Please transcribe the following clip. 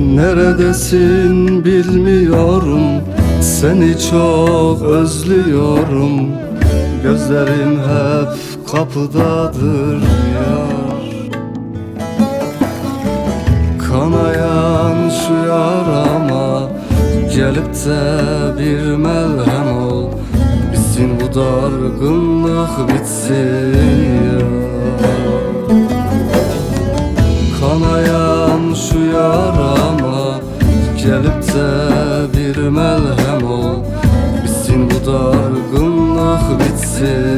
Neredesin bilmiyorum, seni çok özlüyorum. Gözlerim hep kapıdadır yar. Kanayan şu yarama gelip de bir melhem ol. Bitsin bu dargınlık, bitsin ya. Kanayan şu yarama gelip de bir melhem ol. Bitsin bu dargınlık, bitsin